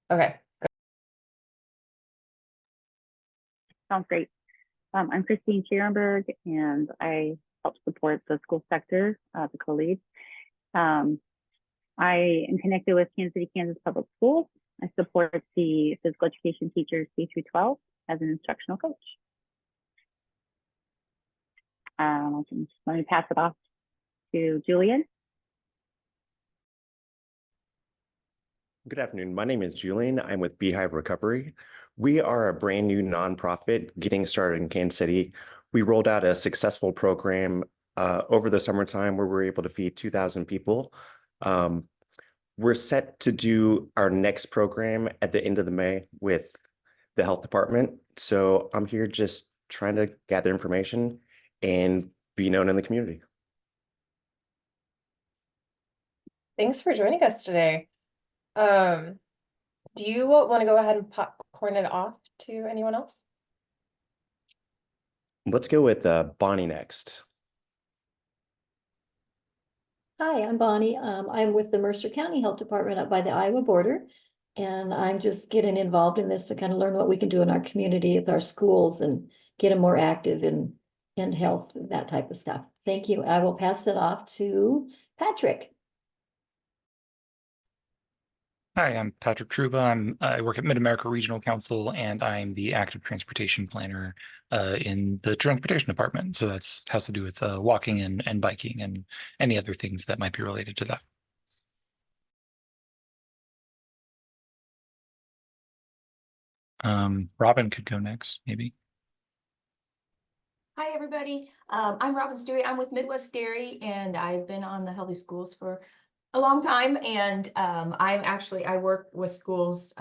Okay. Sounds great. I'm Christine Scherenberg, and I help support the school sector, the co-lead. I am connected with Kansas City, Kansas Public Schools. I support the physical education teachers K through 12 as an instructional coach. Let me pass it off to Julian. Good afternoon. My name is Julian. I'm with Beehive Recovery. We are a brand new nonprofit getting started in Kansas City. We rolled out a successful program over the summertime where we were able to feed 2,000 people. We're set to do our next program at the end of May with the health department. So I'm here just trying to gather information and be known in the community. Thanks for joining us today. Do you want to go ahead and popcorn it off to anyone else? Let's go with Bonnie next. Hi, I'm Bonnie. I'm with the Mercer County Health Department up by the Iowa border. And I'm just getting involved in this to kind of learn what we can do in our community with our schools and get them more active in health, that type of stuff. Thank you. I will pass it off to Patrick. Hi, I'm Patrick Truba. I work at Mid-America Regional Council, and I'm the active transportation planner in the transportation department. So has to do with walking and biking and any other things that might be related to that. Robin could go next, maybe. Hi, everybody. I'm Robin Stewie. I'm with Midwest Dairy, and I've been on the Healthy Schools for a long time. And I work with schools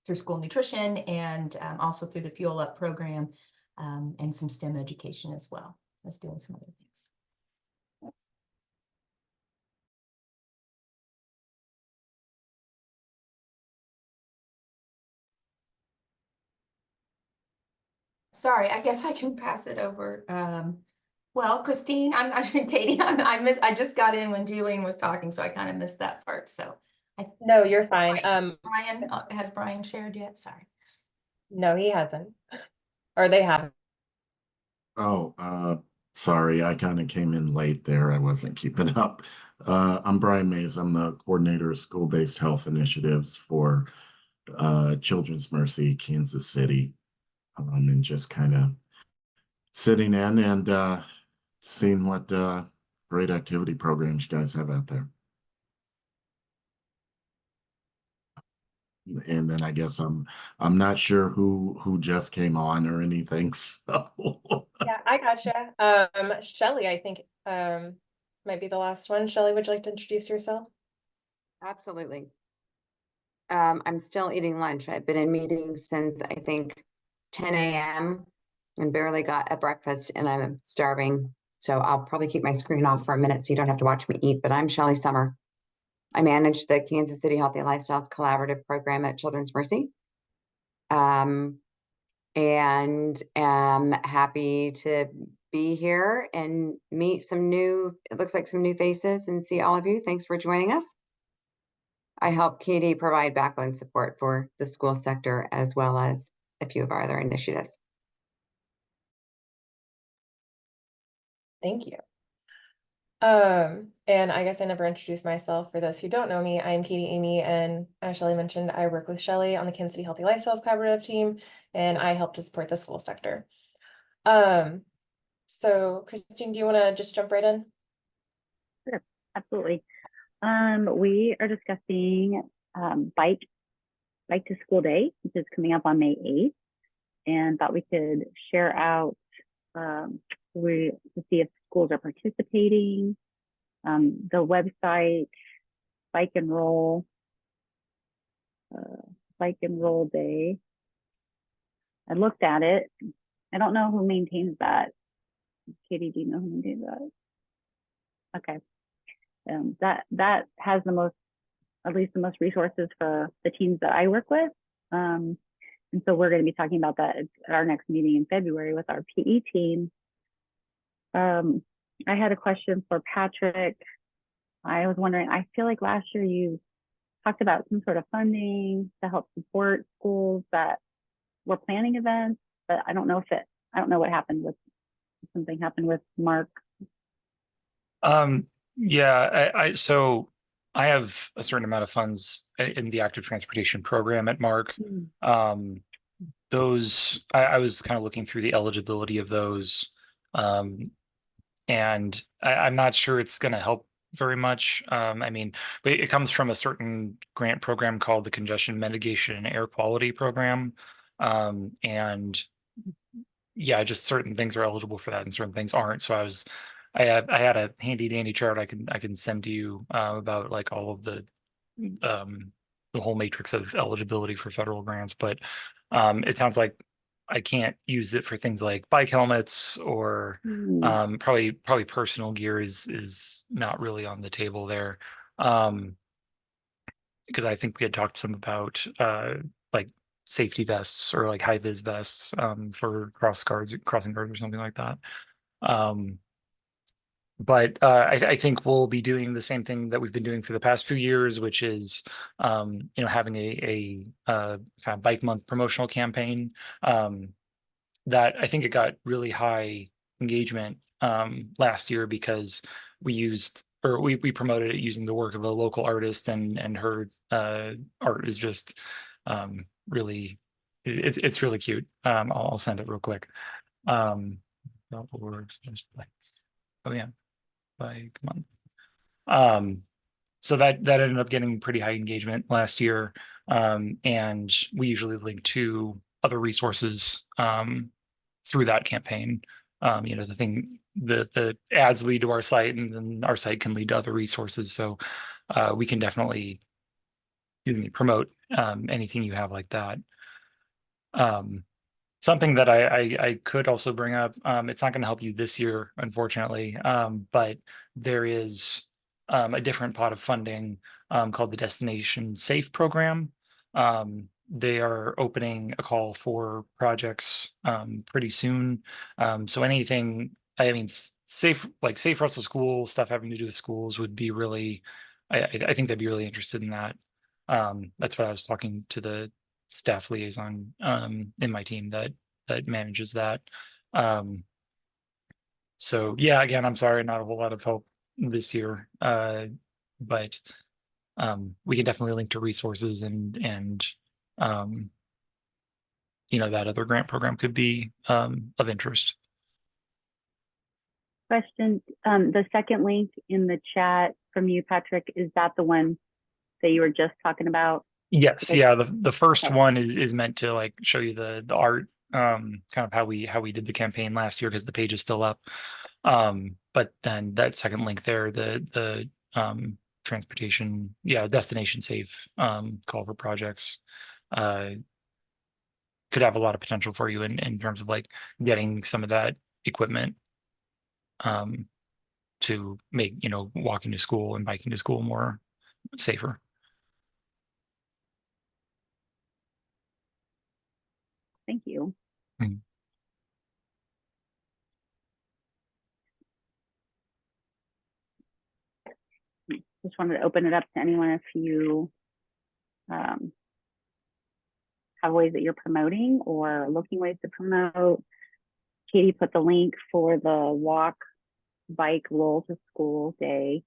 through school nutrition and also through the Fuel Up program and some STEM education as well as doing some other things. Sorry, I guess I can pass it over. Well, Christine, I'm Katie. I just got in when Julian was talking, so I kind of missed that part. So No, you're fine. Brian, has Brian shared yet? Sorry. No, he hasn't. Or they haven't. Oh, sorry, I kind of came in late there. I wasn't keeping up. I'm Brian Mays. I'm the coordinator of school-based health initiatives for Children's Mercy, Kansas City. And just kind of sitting in and seeing what great activity programs you guys have out there. And then I guess I'm not sure who just came on or anything. So Yeah, I gotcha. Shelly, I think might be the last one. Shelly, would you like to introduce yourself? Absolutely. I'm still eating lunch. I've been in meetings since I think 10 a.m. and barely got a breakfast, and I'm starving. So I'll probably keep my screen off for a minute so you don't have to watch me eat. But I'm Shelly Summer. I manage the Kansas City Healthy Lifestyles Collaborative Program at Children's Mercy. And am happy to be here and meet it looks like some new faces, and see all of you. Thanks for joining us. I help Katie provide backbone support for the school sector as well as a few of our other initiatives. Thank you. And I guess I never introduced myself. For those who don't know me, I'm Katie Amy, and as Shelly mentioned, I work with Shelly on the Kansas City Healthy Lifestyles Collaborative team, and I help to support the school sector. So Christine, do you want to just jump right in? Sure, absolutely. We are discussing Bike to School Day, which is coming up on May 8th, and thought we could share out to see if schools are participating. The website, Bike Enroll Day. I looked at it. I don't know who maintains that. Katie, do you know who maintains that? Okay. That has at least the most resources for the teams that I work with. And so we're going to be talking about that at our next meeting in February with our PE team. I had a question for Patrick. I was wondering, I feel like last year you talked about some sort of funding to help support schools that were planning events, but I don't know what happened with, something happened with Mark. Yeah, so I have a certain amount of funds in the active transportation program at Mark. Those, I was kind of looking through the eligibility of those. And I'm not sure it's going to help very much. I mean, but it comes from a certain grant program called the Congestion Mitigation and Air Quality Program. And yeah, just certain things are eligible for that and certain things aren't. So I had a handy dandy chart I can send to you about like all of the whole matrix of eligibility for federal grants, but it sounds like I can't use it for things like bike helmets or probably personal gear is not really on the table there. Because I think we had talked some about like safety vests or like high vis vests for crossing guards or something like that. But I think we'll be doing the same thing that we've been doing for the past few years, which is having a kind of bike month promotional campaign that I think it got really high engagement last year because we promoted it using the work of a local artist, and her art is just really it's really cute. I'll send it real quick. Oh yeah, bike month. So that ended up getting pretty high engagement last year. And we usually link to other resources through that campaign. The ads lead to our site, and then our site can lead to other resources. So we can definitely promote anything you have like that. Something that I could also bring up, it's not going to help you this year, unfortunately, but there is a different pot of funding called the Destination Safe program. They are opening a call for projects pretty soon. So anything, I mean, safe routes to school, stuff having to do with schools would be really, I think they'd be really interested in that. That's what I was talking to the staff liaison in my team that manages that. So yeah, again, I'm sorry, not a whole lot of help this year, but we can definitely link to resources and that other grant program could be of interest. Question, the second link in the chat from you, Patrick, is that the one that you were just talking about? Yes, yeah. The first one is meant to like show you the art, kind of how we did the campaign last year because the page is still up. But then that second link there, the transportation, destination safe call for projects could have a lot of potential for you in terms of like getting some of that equipment to make walking to school and biking to school more safer. Thank you. Just wanted to open it up to anyone if you have ways that you're promoting or looking ways to promote. Katie put the link for the walk, bike, roll to school day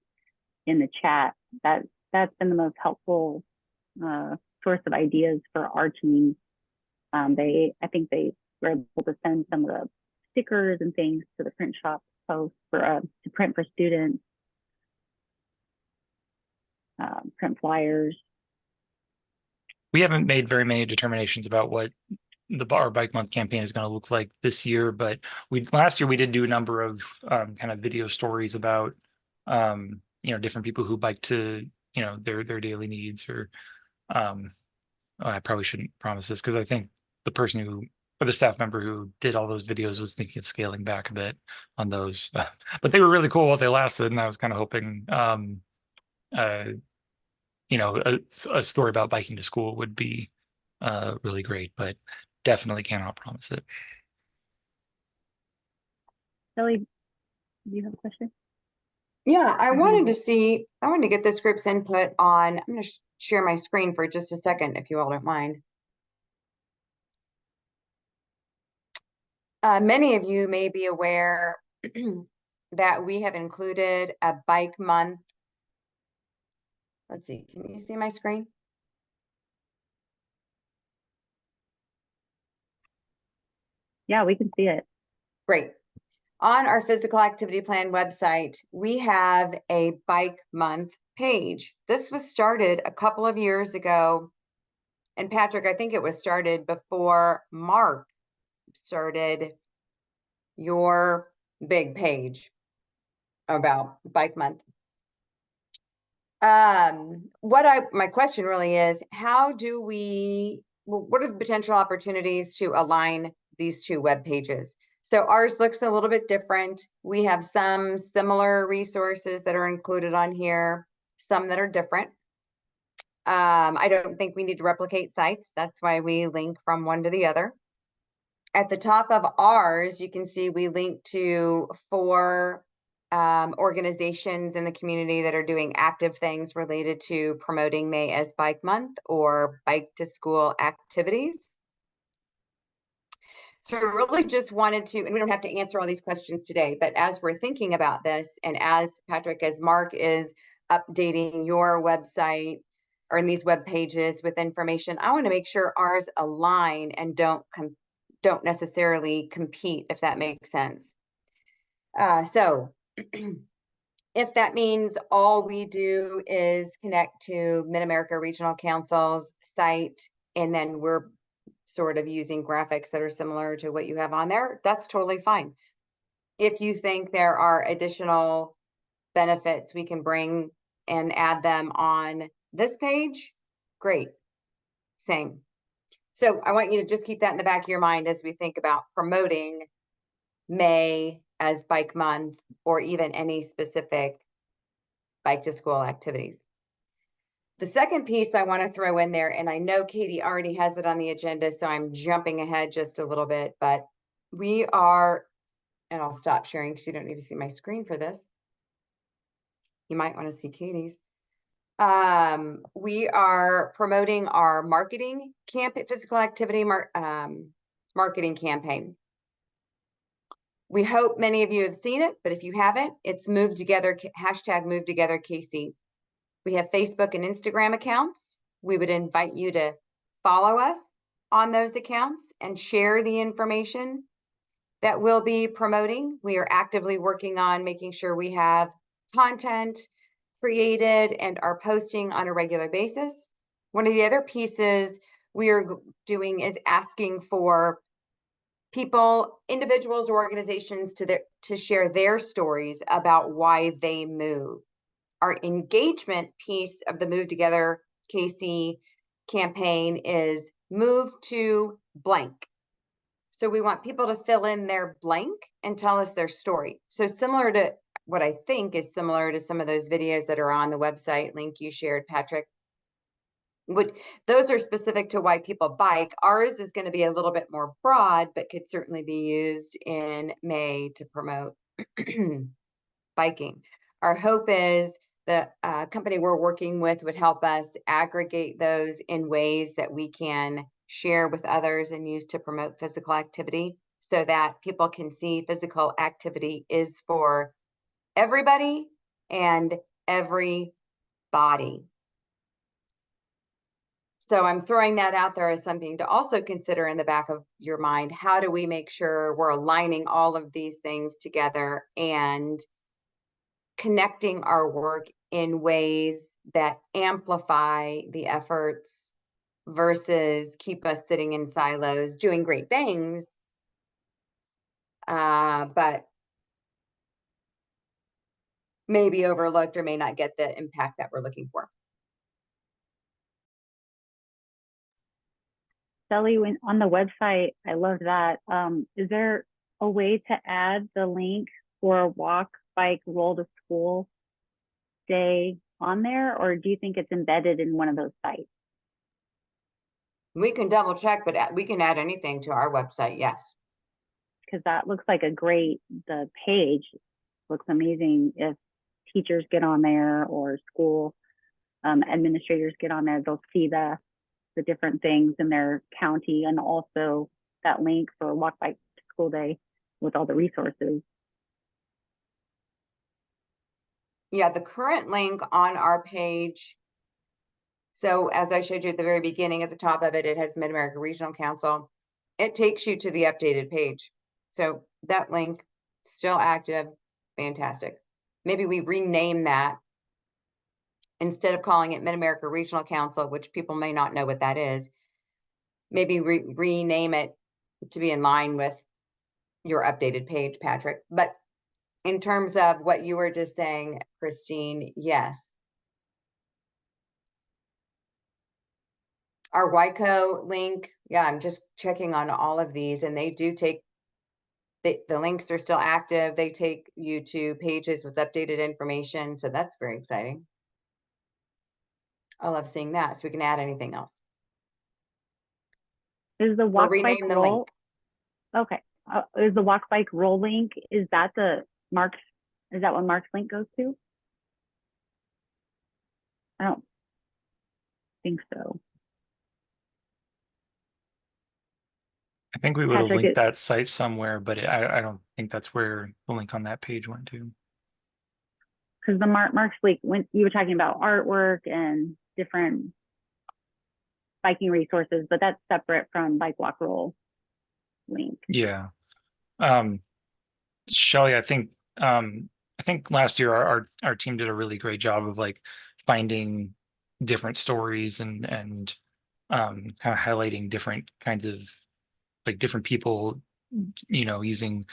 in the chat. That's been the most helpful source of ideas for our team. I think they were able to send some of the stickers and things to the print shop post for to print for students, print flyers. We haven't made very many determinations about what our bike month campaign is going to look like this year, but last year we did do a number of kind of video stories about different people who bike to their daily needs. Or I probably shouldn't promise this because I think the staff member who did all those videos was thinking of scaling back a bit on those, but they were really cool while they lasted, and I was kind of hoping a story about biking to school would be really great, but definitely cannot promise it. Shelly, do you have a question? Yeah, I wanted to get this group's input on, I'm going to share my screen for just a second, if you all don't mind. Many of you may be aware that we have included a bike month. Let's see, can you see my screen? Yeah, we can see it. Great. On our physical activity plan website, we have a bike month page. This was started a couple of years ago. And Patrick, I think it was started before Mark started your big page about bike month. My question really is, how do we, what are the potential opportunities to align these two web pages? So ours looks a little bit different. We have some similar resources that are included on here, some that are different. I don't think we need to replicate sites. That's why we link from one to the other. At the top of ours, you can see we link to 4 organizations in the community that are doing active things related to promoting May as Bike Month or bike to school activities. So I really just wanted to, and we don't have to answer all these questions today, but as we're thinking about this, and as Patrick, as Mark is updating your website or in these web pages with information, I want to make sure ours align and don't necessarily compete, if that makes sense. So if that means all we do is connect to Mid-America Regional Council's site, and then we're sort of using graphics that are similar to what you have on there, that's totally fine. If you think there are additional benefits we can bring and add them on this page, great, same. So I want you to just keep that in the back of your mind as we think about promoting May as Bike Month or even any specific bike to school activities. The second piece I want to throw in there, and I know Katie already has it on the agenda, so I'm jumping ahead just a little bit, but we are, and I'll stop sharing because you don't need to see my screen for this. You might want to see Katie's. We are promoting our marketing physical activity marketing campaign. We hope many of you have seen it, but if you haven't, it's Move Together, hashtag Move Together KC. We have Facebook and Instagram accounts. We would invite you to follow us on those accounts and share the information that we'll be promoting. We are actively working on making sure we have content created and are posting on a regular basis. One of the other pieces we are doing is asking for people, individuals, or organizations to share their stories about why they move. Our engagement piece of the Move Together KC campaign is move to blank. So we want people to fill in their blank and tell us their story. So similar to what I think is similar to some of those videos that are on the website link you shared, Patrick. Those are specific to why people bike. Ours is going to be a little bit more broad, but could certainly be used in May to promote biking. Our hope is the company we're working with would help us aggregate those in ways that we can share with others and use to promote physical activity so that people can see physical activity is for everybody and everybody. So I'm throwing that out there as something to also consider in the back of your mind. How do we make sure we're aligning all of these things together and connecting our work in ways that amplify the efforts versus keep us sitting in silos doing great things, but maybe overlooked or may not get the impact that we're looking for. Shelly, when on the website, I love that. Is there a way to add the link for a walk, bike, roll to school day on there, or do you think it's embedded in one of those sites? We can double check, but we can add anything to our website, yes. Because that looks like the page looks amazing if teachers get on there or school administrators get on there, they'll see the different things in their county, and also that link for Walk Bike to School Day with all the resources. Yeah, the current link on our page. So as I showed you at the very beginning, at the top of it, it has Mid-America Regional Council. It takes you to the updated page. So that link still active, fantastic. Maybe we rename that instead of calling it Mid-America Regional Council, which people may not know what that is. Maybe rename it to be in line with your updated page, Patrick. But in terms of what you were just saying, Christine, yes. Our YCO link, yeah, I'm just checking on all of these, and they do take, the links are still active. They take you to pages with updated information, so that's very exciting. I love seeing that, so we can add anything else. Is the Walk Bike rename the Roll? link. Okay. Is the Walk Bike Roll link, is that the Mark's, is that what Mark's link goes to? I don't think so. I think we would have Patrick, linked that site somewhere, but I don't think that's where the link on that page went to. Because the Mark's link, when you were talking about artwork and different biking resources, but that's separate from Bike Walk Roll link. Yeah. Shelley, I think last year our team did a really great job of like finding different stories and kind of highlighting different kinds of like different people, you know, using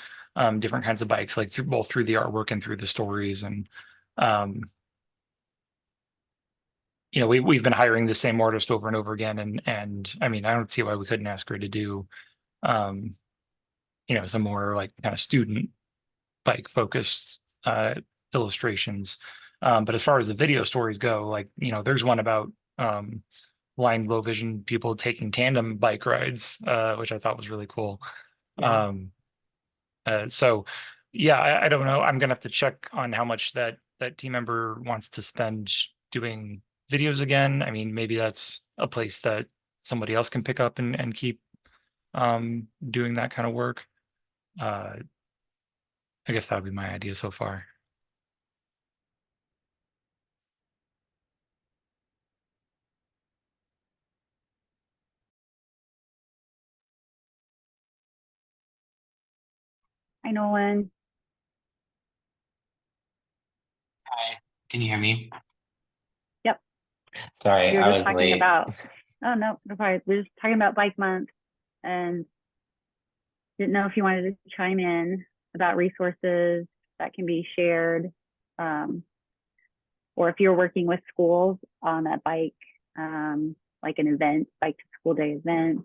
different kinds of bikes, like both through the artwork and through the stories. And you know, we've been hiring the same artist over and over again, and I mean, I don't see why we couldn't ask her to do you know, some more like kind of student bike focused illustrations. But as far as the video stories go, like, you know, there's one about blind, low vision people taking tandem bike rides, which I thought was really cool. Yeah. So yeah, I don't know. I'm gonna have to check on how much that team member wants to spend doing videos again. I mean, maybe that's a place that somebody else can pick up and keep doing that kind of work. I guess that would be my idea so far. Hi, Nolan. Hi, can you hear me? Yep. Sorry, We were I just was talking late. about, oh no, no problem. We were just talking about Bike Month and didn't know if you wanted to chime in about resources that can be shared, or if you're working with schools on that bike, like an event, Bike to School Day event.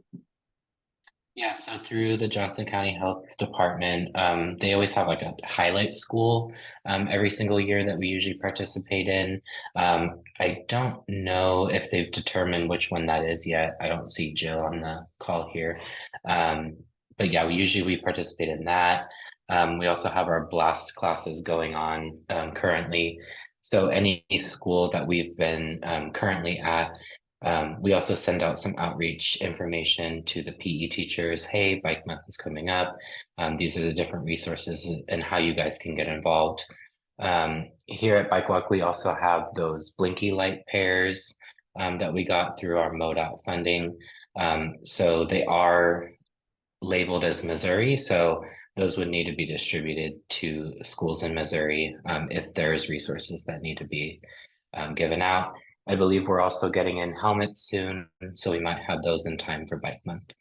Yeah, so through the Johnson County Health Department, they always have like a highlight school every single year that we usually participate in. I don't know if they've determined which one that is yet. I don't see Jill on the call here. But yeah, we participate in that. We also have our blast classes going on currently. So any school that we've been currently at, we also send out some outreach information to the PE teachers. Hey, Bike Month is coming up. These are the different resources and how you guys can get involved. Here at Bike Walk, we also have those blinky light pairs that we got through our MoDOT funding. So they are labeled as Missouri. So those would need to be distributed to schools in Missouri if there's resources that need to be given out. I believe we're also getting in helmets soon, so we might have those in time for Bike Month.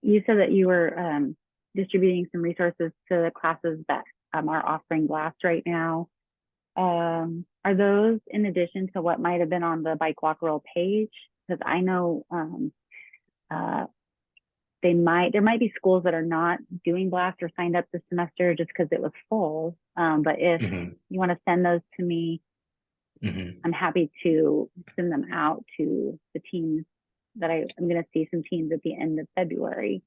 You said that you were distributing some resources to the classes that are offering blast right now. Are those in addition to what might have been on the Bike Walk Roll page? Because I know there might be schools that are not doing blast or signed up this semester just because it was full. But if you want to send those to me, I'm happy to send them out to the teams that I'm going to see some teams at the end of February.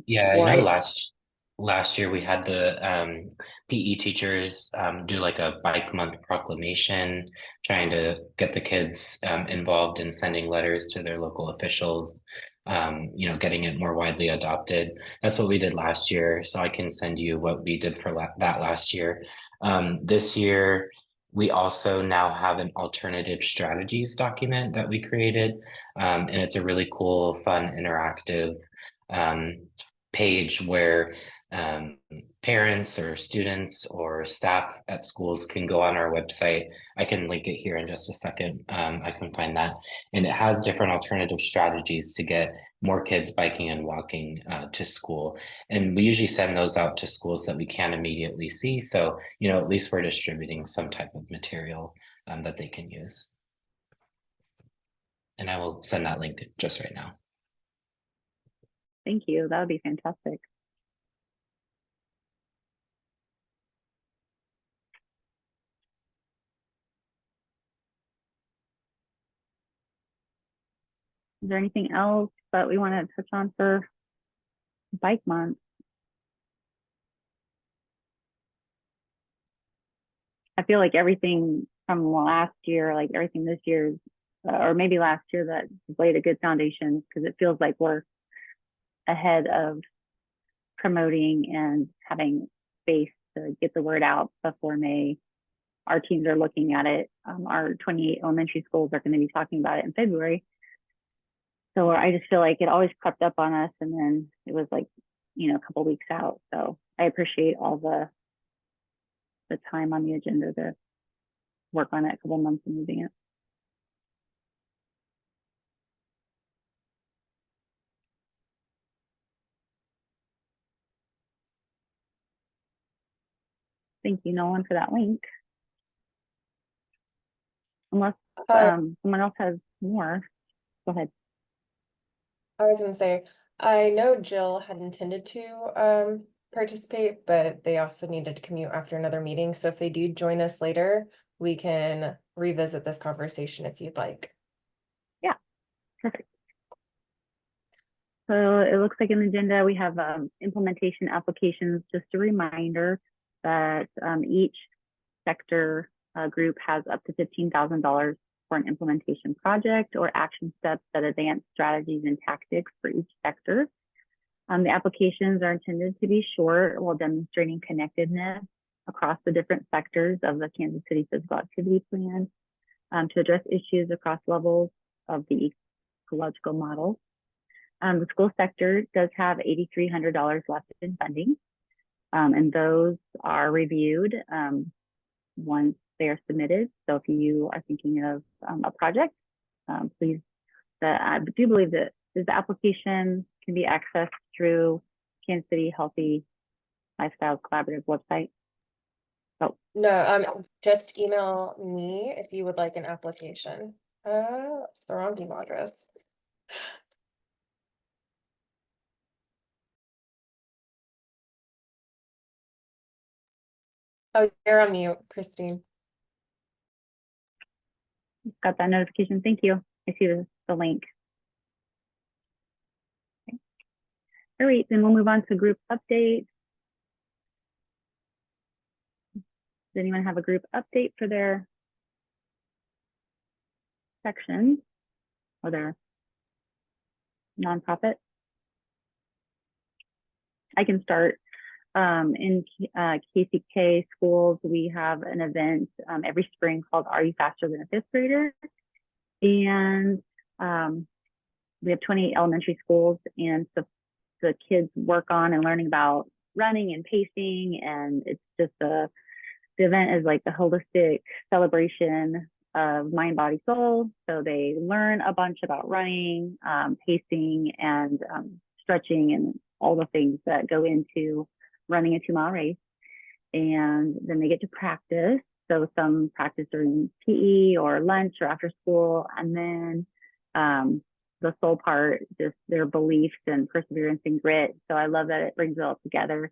Yeah, I know last year we had the PE teachers do like a bike month proclamation, trying to get the kids involved in sending letters to their local officials, getting it more widely adopted. That's what we did last year. So I can send you what we did for that last year. This year, we also now have an alternative strategies document that we created. And it's a really cool, fun, interactive page where parents or students or staff at schools can go on our website. I can link it here in just a second. I can find that. And it has different alternative strategies to get more kids biking and walking to school. And we usually send those out to schools that we can't immediately see. So, at least we're distributing some type of material that they can use. And I will send that link just right now. Thank you. That would be fantastic. Is there anything else that we want to touch on for Bike Month? I feel like everything from last year, like everything this year, or maybe last year, that laid a good foundation, because it feels like we're ahead of promoting and having space to get the word out before May. Our teams are looking at it. Our 28 elementary schools are going to be talking about it in February. So I just feel like it always crept up on us, and then it was like, a couple weeks out. So I appreciate all the time on the agenda to work on it, a couple months and moving it. Thank you, Nolan, for that link. Unless someone else has more, go ahead. I was gonna say, I know Jill had intended to participate, but they also needed to commute after another meeting. So if they do join us later, we can revisit this conversation if you'd like. Yeah, perfect. So it looks like in the agenda we have implementation applications. Just a reminder that each sector group has up to $15,000 for an implementation project or action steps that advance strategies and tactics for each sector. The applications are intended to be short while demonstrating connectedness across the different sectors of the Kansas City Physical Activity Plan to address issues across levels of the ecological model. The school sector does have $8,300 left in funding, and those are reviewed once they are submitted. So if you are thinking of a project, please, I do believe that the application can be accessed through Kansas City Healthy Lifestyles Collaborative website. Oh. No, just email me if you would like an application. It's the wrong email address. Oh, you're on mute, Christine. Got that notification. Thank you. I see the link. Okay. All right, then we'll move on to group update. Does anyone have a group update for their section or their nonprofit? I can start. In KCK schools, we have an event every spring called Are You Faster Than a Fifth Grader? And we have 28 elementary schools, and the kids work on and learning about running and pacing, and it's just the event is like the holistic celebration of mind, body, soul. So they learn a bunch about running, pacing, and stretching, and all the things that go into running a 2-mile race. And then they get to practice. So some practice during PE or lunch or after school. And then the soul part, just their beliefs and perseverance and grit. So I love that it brings it all together.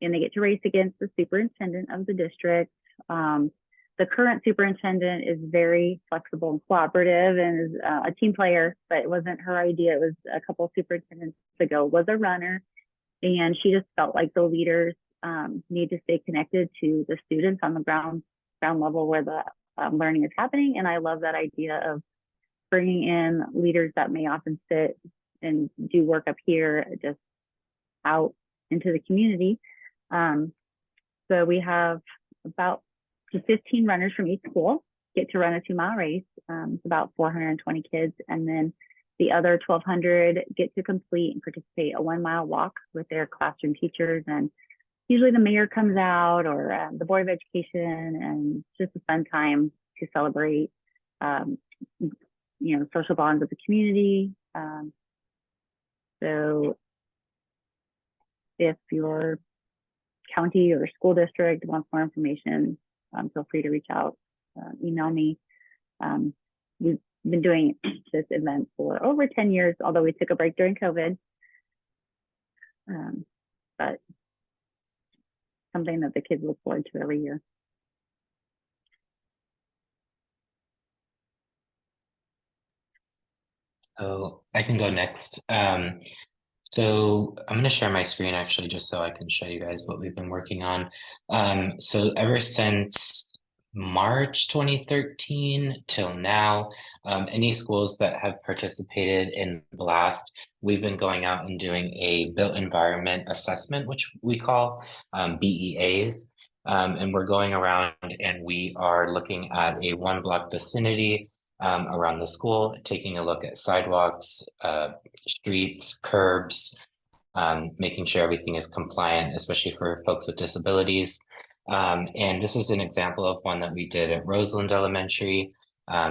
And they get to race against the superintendent of the district. The current superintendent is very flexible and cooperative and is a team player, but it wasn't her idea. It was a couple of superintendents ago, was a runner. And she just felt like the leaders need to stay connected to the students on the ground level where the learning is happening. And I love that idea of bringing in leaders that may often sit and do work up here, just out into the community. So we have about 15 runners from each school get to run a 2-mile race. It's about 420 kids. And then the other 1,200 get to complete and participate a 1-mile walk with their classroom teachers. And usually the mayor comes out, or the Board of Education, and it's just a fun time to celebrate, social bonds of the community. So if your county or school district wants more information, feel free to reach out, email me. We've been doing this event for over 10 years, although we took a break during COVID. But something that the kids look forward to every year. So I can go next. So I'm going to share my screen actually, just so I can show you guys what we've been working on. So ever since March 2013 till now, any schools that have participated in BLAST, we've been going out and doing a built environment assessment, which we call BEAs. And we're going around and we are looking at a 1-block vicinity around the school, taking a look at sidewalks, streets, curbs, making sure everything is compliant, especially for folks with disabilities. And this is an example of one that we did at Roseland Elementary.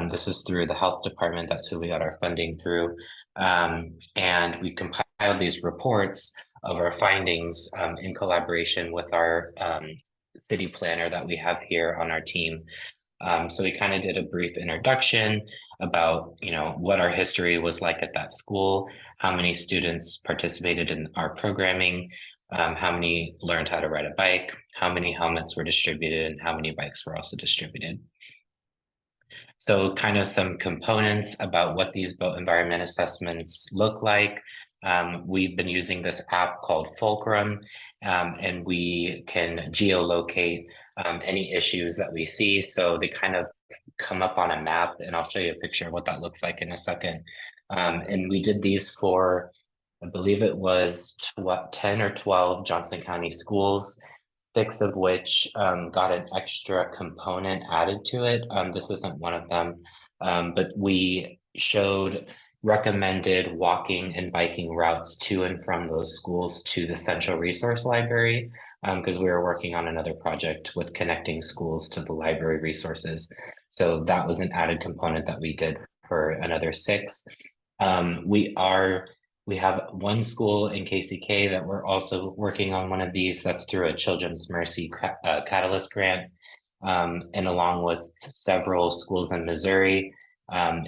This is through the health department. That's who we got our funding through. And we compiled these reports of our findings in collaboration with our city planner that we have here on our team. So we kind of did a brief introduction about, what our history was like at that school, how many students participated in our programming, how many learned how to ride a bike, how many helmets were distributed, and how many bikes were also distributed. So kind of some components about what these built environment assessments look like. We've been using this app called Fulcrum, and we can geolocate any issues that we see. So they kind of come up on a map, and I'll show you a picture of what that looks like in a second. And we did these for, I believe it was 10 or 12 Johnson County schools, 6 of which got an extra component added to it. This isn't one of them, but we showed recommended walking and biking routes to and from those schools to the Central Resource Library, because we were working on another project with connecting schools to the library resources. So that was an added component that we did for another 6. We have one school in KCK that we're also working on one of these. That's through a Children's Mercy Catalyst grant, and along with several schools in Missouri,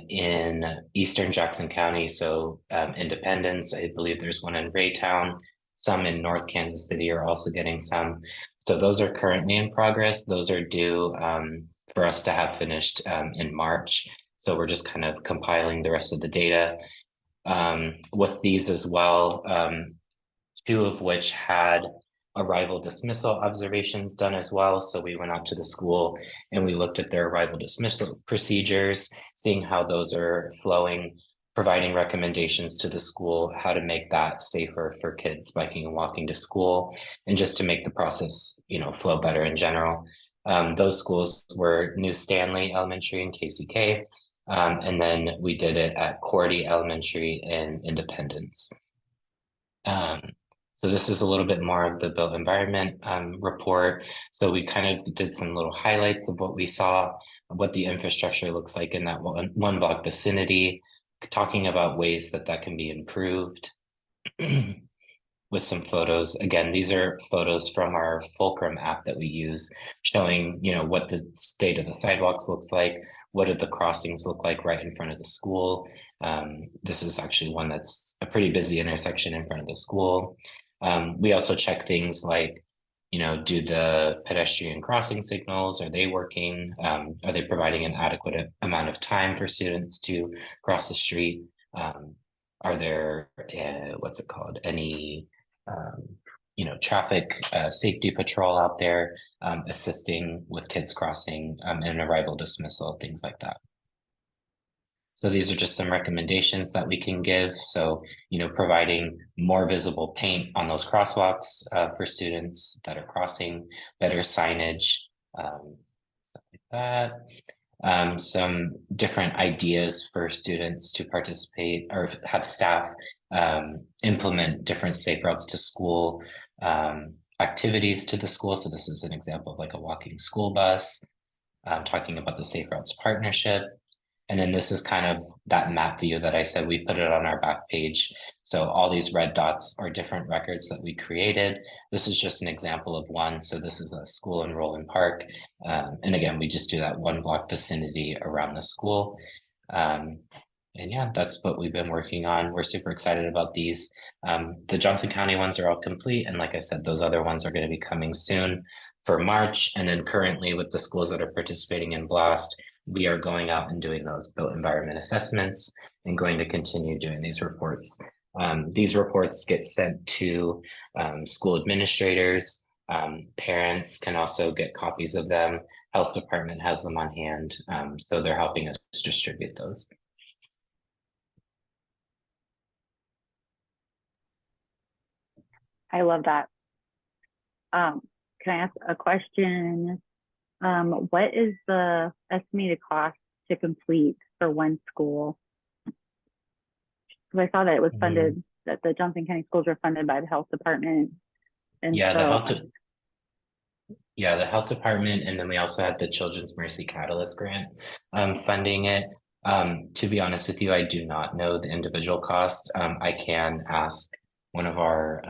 in Eastern Jackson County. So Independence, I believe there's one in Raytown, some in North Kansas City are also getting some. So those are currently in progress. Those are due for us to have finished in March. So we're just kind of compiling the rest of the data. With these as well, 2 of which had arrival dismissal observations done as well. So we went out to the school and we looked at their arrival dismissal procedures, seeing how those are flowing, providing recommendations to the school, how to make that safer for kids biking and walking to school, and just to make the process, flow better in general. Those schools were New Stanley Elementary and KCK. And then we did it at Cordy Elementary in Independence. So this is a little bit more of the built environment report. So we kind of did some little highlights of what we saw, what the infrastructure looks like in that 1-block vicinity, talking about ways that can be improved with some photos. Again, these are photos from our Fulcrum app that we use, showing, what the state of the sidewalks looks like, what do the crossings look like right in front of the school. This is actually one that's a pretty busy intersection in front of the school. We also check things like, do the pedestrian crossing signals, are they working? Are they providing an adequate amount of time for students to cross the street? Are there, any traffic safety patrol out there, assisting with kids crossing and arrival dismissal, things like that. So these are just some recommendations that we can give. So, providing more visible paint on those crosswalks for students that are crossing, better signage, stuff like that. Some different ideas for students to participate or have staff implement different safe routes to school activities to the school. So this is an example of like a walking school bus, talking about the Safe Routes Partnership. And then this is kind of that map view that I said, we put it on our back page. So all these red dots are different records that we created. This is just an example of one. So this is a school in Roland Park. And again, we just do that 1 block vicinity around the school. And yeah, that's what we've been working on. We're super excited about these. The Johnson County ones are all complete. And like I said, those other ones are going to be coming soon for March. And then currently with the schools that are participating in BLAST, we are going out and doing those built environment assessments and going to continue doing these reports. These reports get sent to school administrators. Parents can also get copies of them. Health department has them on hand. So they're helping us distribute those. I love that. Can I ask a question? What is the estimated cost to complete for one school? Because I saw that it was funded, that the Johnson County schools are funded by the health department. And Yeah, so, the health department, and then we also had the Children's Mercy Catalyst grant funding it. To be honest with you, I do not know the individual cost. I can ask one of our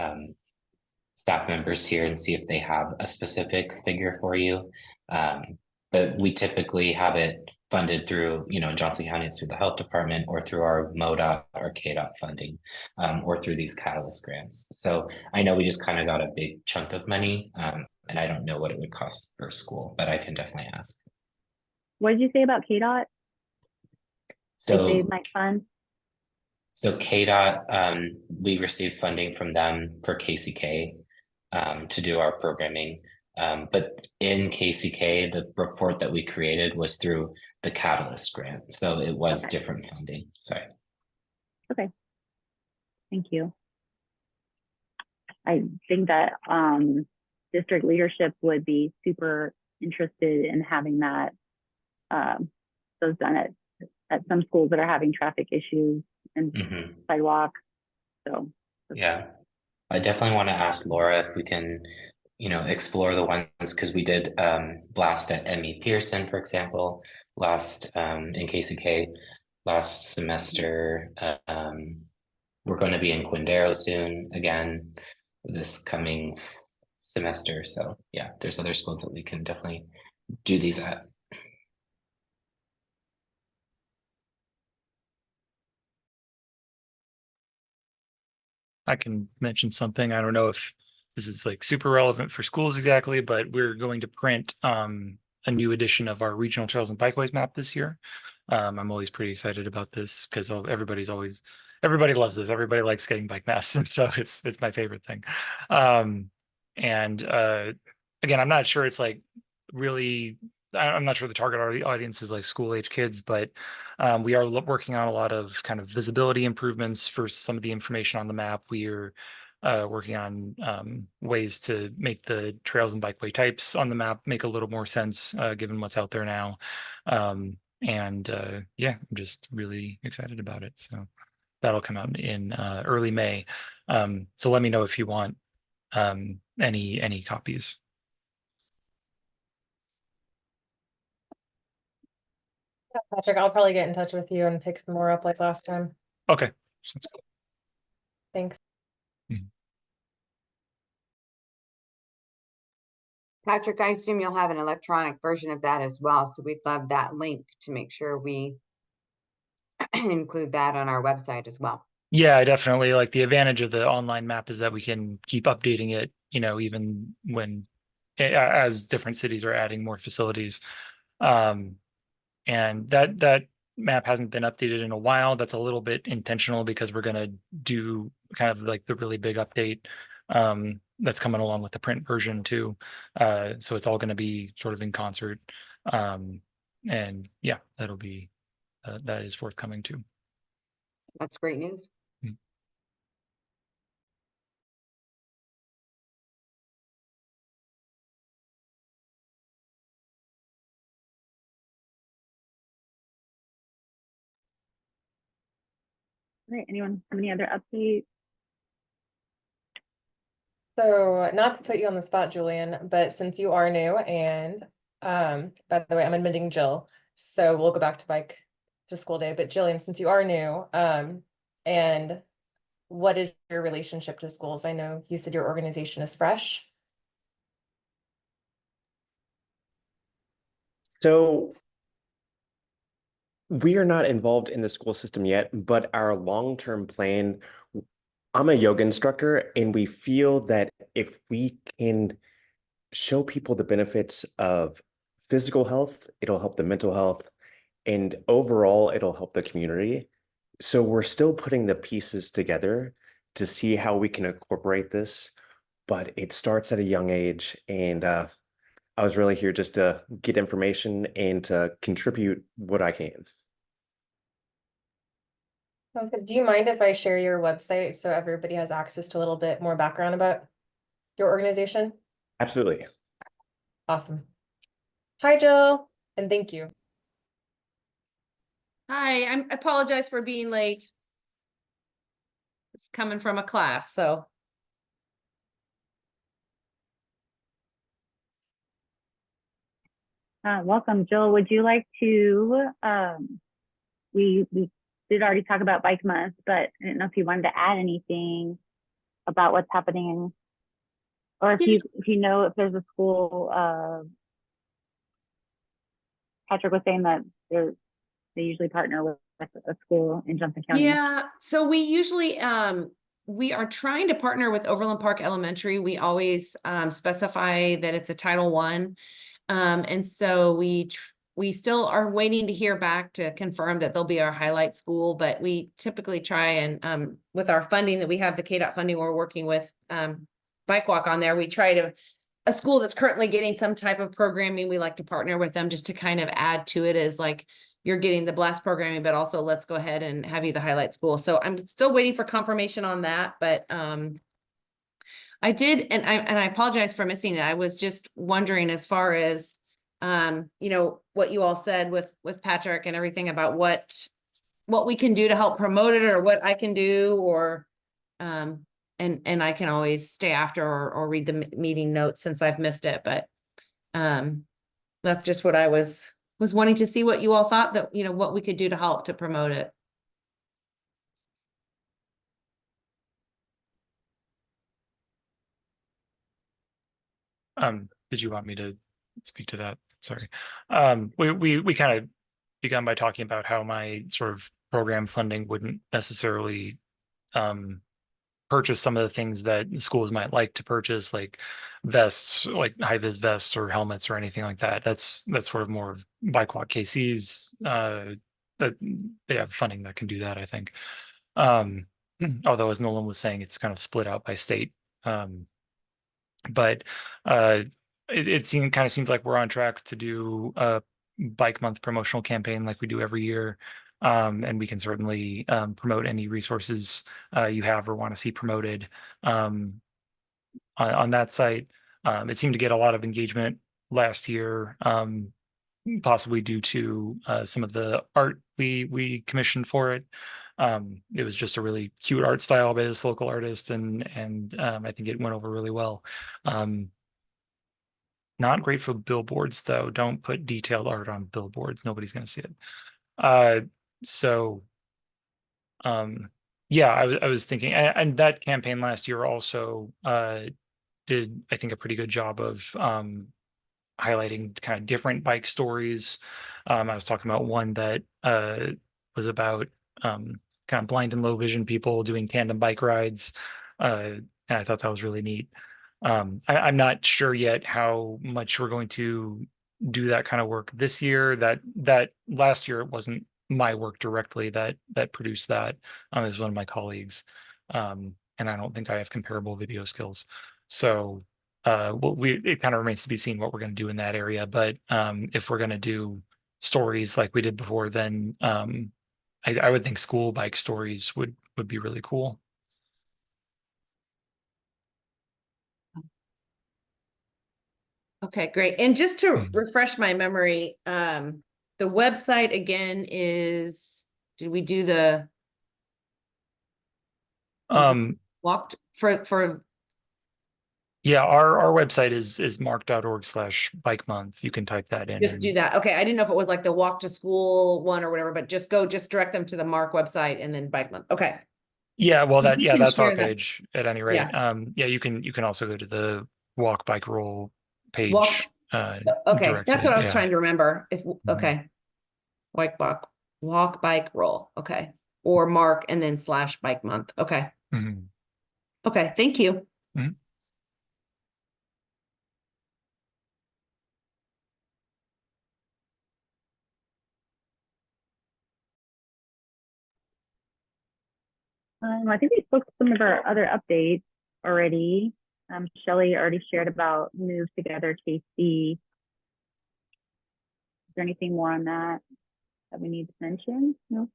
staff members here and see if they have a specific figure for you. But we typically have it funded through, Johnson County through the health department or through our MoDOT or KDOT funding, or through these Catalyst grants. So I know we just kind of got a big chunk of money, and I don't know what it would cost per school, but I can definitely ask. what did you say about KDOT? So they might fund? So KDOT, we received funding from them for KCK to do our programming. But in KCK, the report that we created was through the Catalyst grant. So it was different funding. Sorry. Okay. Thank you. I think that district leadership would be super interested in having that those done at some schools that are having traffic issues and sidewalks. So yeah, I definitely want to ask Laura if we can, explore the ones, because we did BLAST at M.E. Pearson, for example, last in KCK last semester. We're going to be in Quindaro soon again this coming semester. So yeah, there's other schools that we can definitely do these at. I can mention something. I don't know if this is like super relevant for schools exactly, but we're going to print a new edition of our regional trails and bikeways map this year. I'm always pretty excited about this because everybody loves this. Everybody likes getting bike maps, and so it's my favorite thing. Again, I'm not sure it's like really. I'm not sure the target audience is like school age kids, but we are working on a lot of kind of visibility improvements for some of the information on the map. We're working on ways to make the trails and bikeway types on the map make a little more sense given what's out there now. Yeah, I'm just really excited about it. So that'll come out in early May. So let me know if you want any copies. Patrick, I'll probably get in touch with you and pick some more up like last time. Okay. Sounds good. Thanks. Patrick, I assume you'll have an electronic version of that as well. So we'd love that link to make sure we include that on our website as well. Yeah, definitely. Like the advantage of the online map is that we can keep updating it, even when as different cities are adding more facilities. And that map hasn't been updated in a while. That's a little bit intentional because we're going to do kind of like the really big update that's coming along with the print version too. So it's all going to be sort of in concert. And yeah, that'll be that is forthcoming too. That's great news. Right, anyone have any other updates? So not to put you on the spot, Julian, but since you are new and by the way, I'm admitting Jill, so we'll go back to bike to school day, but Jillian, since you are new, and what is your relationship to schools? I know you said your organization is fresh. So we are not involved in the school system yet, but our long-term plan, I'm a yoga instructor, and we feel that if we can show people the benefits of physical health, it'll help the mental health, and overall, it'll help the community. So we're still putting the pieces together to see how we can incorporate this, but it starts at a young age, and I was really here just to get information and to contribute what I can. Sounds good. Do you mind if I share your website so everybody has access to a little bit more background about your organization? Absolutely. Awesome. Hi, Jill, and thank you. Hi, I apologize for being late. It's coming from a class, so. Welcome, Jill. Would you like to, we did already talk about Bike Month, but I didn't know if you wanted to add anything about what's happening, or if you know if there's a school, Patrick was saying that they usually partner with a school in Johnson County. Yeah, so we usually, we are trying to partner with Overland Park Elementary. We always specify that it's a Title I. And so we still are waiting to hear back to confirm that they'll be our highlight school, but we typically try and with our funding that we have, the KDOT funding, we're working with Bike Walk on there. We try to, a school that's currently getting some type of programming, we like to partner with them just to kind of add to it as like, you're getting the blast programming, but also let's go ahead and have you the highlight school. So I'm still waiting for confirmation on that, but I did, and I apologize for missing it. I was just wondering as far as you know, what you all said with Patrick and everything about what we can do to help promote it, or what I can do, or and I can always stay after or read the meeting notes since I've missed it, but that's just what I was wanting to see what you all thought, that, you know, what we could do to help to promote it. Did you want me to speak to that? Sorry. We kind of begun by talking about how my sort of program funding wouldn't necessarily purchase some of the things that schools might like to purchase, like vests, like high-vis vests or helmets or anything like that. That's sort of more of Bike Walk KC's that they have funding that can do that, I think. Although, as Nolan was saying, it's kind of split out by state. But it kind of seems like we're on track to do a Bike Month promotional campaign like we do every year. And we can certainly promote any resources you have or want to see promoted on that site. It seemed to get a lot of engagement last year, possibly due to some of the art we commissioned for it. It was just a really cute art style by this local artist, and I think it went over really well. Not great for billboards though. Don't put detailed art on billboards. Nobody's going to see it. Yeah, I was thinking, and that campaign last year also did, I think, a pretty good job of highlighting kind of different bike stories. I was talking about one that was about kind of blind and low vision people doing tandem bike rides, and I thought that was really neat. I'm not sure yet how much we're going to do that kind of work this year. That last year it wasn't my work directly that produced that. It was one of my colleagues. and I don't think I have comparable video skills. So it kind of remains to be seen what we're going to do in that area. But if we're going to do stories like we did before, then I would think school bike stories would be really cool. Okay, great. And just to Mhm. refresh my memory, the website again is, did we do the walked for Yeah, our website is mark.org/bike month. You can type that in. just do that? Okay, I didn't know if it was like the walk to school one or whatever, but just direct them to the Mark website and then bike month. Okay. Yeah, well, You can that's our share that. page at any rate. Yeah, you can also go to the walk bike roll page. Walk- Okay, directly. that's what I was Yeah. trying to remember. If Mhm. okay. Walk, bike, roll. Okay. Or Mark and then /bike month. Okay. Mhm. Okay, thank you. Mhm. I think we spoke to some of our other updates already. Shelley already shared about Move Together KC. Is there anything more on that we need to mention? No.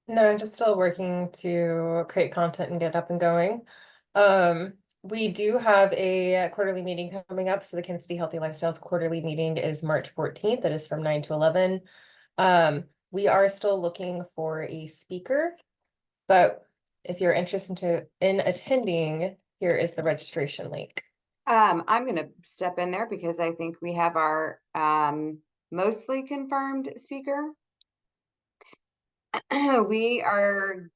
No, I'm just still working to create content and get up and going. We do have a quarterly meeting coming up. So the Kansas City Healthy Lifestyles quarterly meeting is March 14th. It is from 9 to 11. We are still looking for a speaker, but if you're interested in attending, here is the registration link. I'm gonna step in there because I think we have our mostly confirmed speaker. We are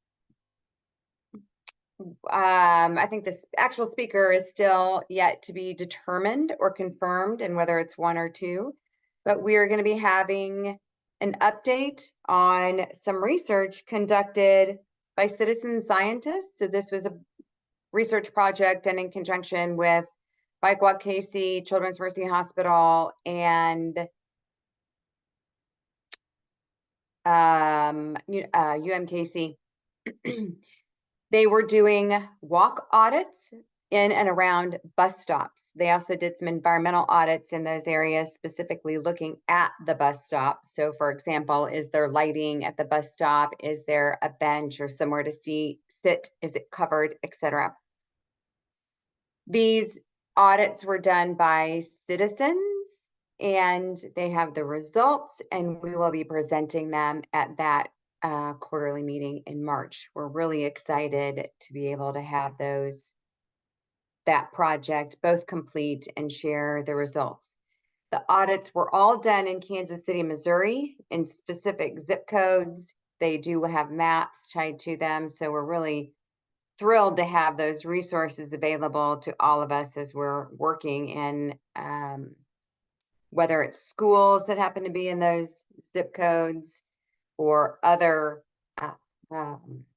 I think the actual speaker is still yet to be determined or confirmed, and whether it's one or two, but we are going to be having an update on some research conducted by citizen scientists. So this was a research project done in conjunction with Bike Walk KC, Children's Mercy Hospital, and UMKC. They were doing walk audits in and around bus stops. They also did some environmental audits in those areas, specifically looking at the bus stop. So for example, is there lighting at the bus stop? Is there a bench or somewhere to sit? Is it covered, etc.? These audits were done by citizens and they have the results, and we will be presenting them at that quarterly meeting in March. We're really excited to be able to have that project both complete and share the results. The audits were all done in Kansas City, Missouri, in specific zip codes. They do have maps tied to them, so we're really thrilled to have those resources available to all of us as we're working in whether it's schools that happen to be in those zip codes or other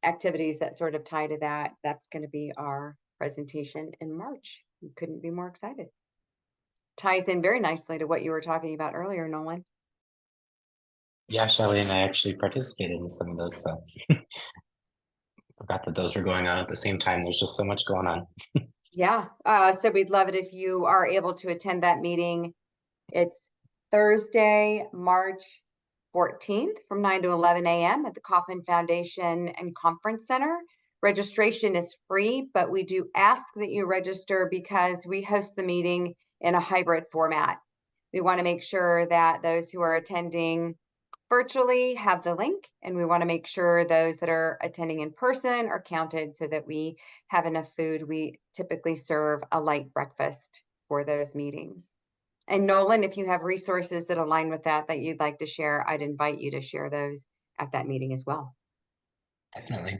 activities that sort of tie to that. That's going to be our presentation in March. We couldn't be more excited. Ties in very nicely to what you were talking about earlier, Nolan. Yeah, Shelley and I actually participated in some of those, so forgot that those were going on at the same time. There's just so much going on. Yeah, so we'd love it if you are able to attend that meeting. It's Thursday, March 14th from 9 to 11 a.m. at the Kauffman Foundation and Conference Center. Registration is free, but we do ask that you register because we host the meeting in a hybrid format. We want to make sure that those who are attending virtually have the link, and we want to make sure those that are attending in person are counted so that we have enough food. We typically serve a light breakfast for those meetings. And Nolan, if you have resources that align with that you'd like to share, I'd invite you to share those at that meeting as well. Definitely.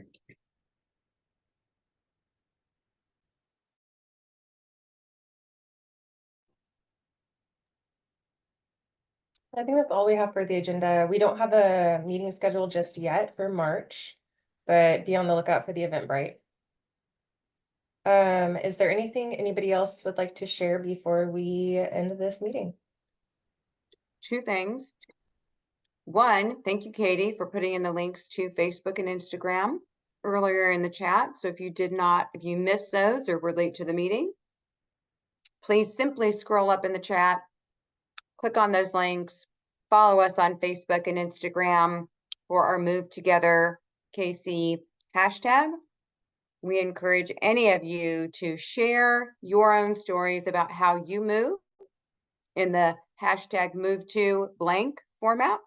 I think that's all we have for the agenda. We don't have a meeting scheduled just yet for March, but be on the lookout for the Eventbrite. Is there anything anybody else would like to share before we end this meeting? Two things. One, thank you, Katie, for putting in the links to Facebook and Instagram. earlier in the chat. So if you missed those or were late to the meeting, please simply scroll up in the chat, click on those links, follow us on Facebook and Instagram for our Move Together KC hashtag. We encourage any of you to share your own stories about how you move in the hashtag move to blank format.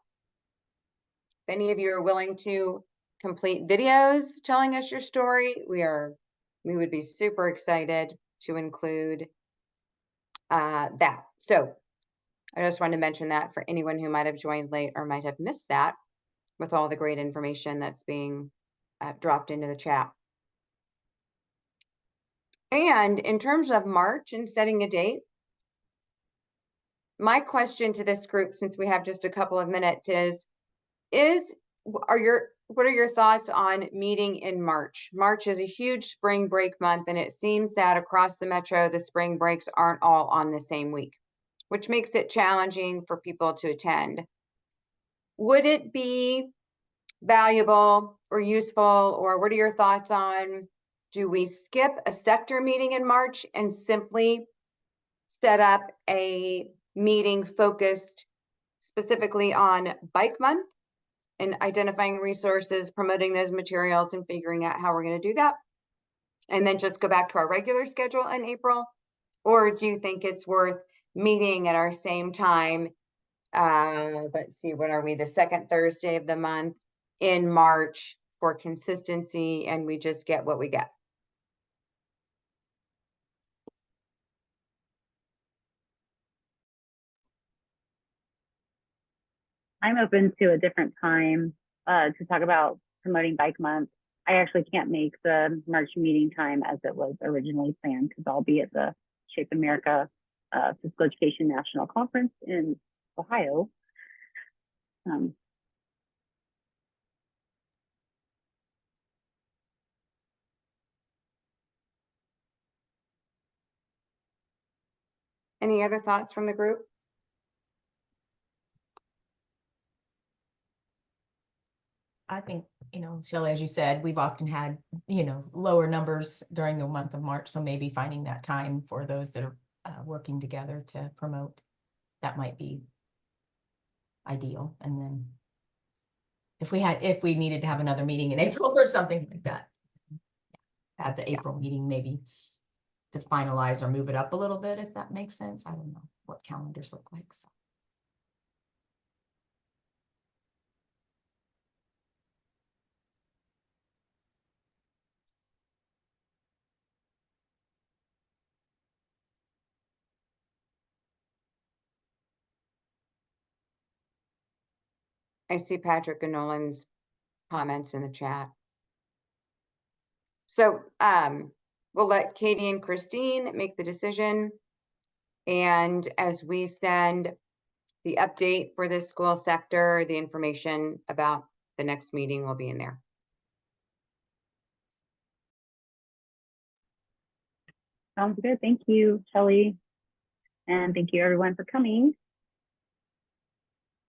If any of you are willing to complete videos telling us your story, we would be super excited to include that. So I just wanted to mention that for anyone who might have joined late or might have missed that with all the great information that's being dropped into the chat. And in terms of March and setting a date, my question to this group, since we have just a couple of minutes, what are your thoughts on meeting in March? March is a huge spring break month, and it seems that across the metro, the spring breaks aren't all on the same week, which makes it challenging for people to attend. Would it be valuable or useful, or what are your thoughts on, do we skip a sector meeting in March and simply set up a meeting focused specifically on Bike Month and identifying resources, promoting those materials, and figuring out how we're going to do that, and then just go back to our regular schedule in April? Or do you think it's worth meeting at our same time? Let's see, when are we? The second Thursday of the month in March for consistency, and we just get what we get. I'm open to a different time to talk about promoting Bike Month. I actually can't make the March meeting time as it was originally planned because I'll be at the Shape America Physical Education National Conference in Ohio. Any other thoughts from the group? I think, Shelley, as you said, we've often had, lower numbers during the month of March. So maybe finding that time for those that are working together to promote, that might be ideal. And then if we needed to have another meeting in April or something like that, have the April meeting maybe to finalize or move it up a little bit, if that makes sense. I don't know what calendars look like. So. I see Patrick and Nolan's comments in the chat. So we'll let Katie and Christine make the decision. And as we send the update for the school sector, the information about the next meeting will be in there. Sounds good. Thank you, Shelley. And thank you everyone for coming.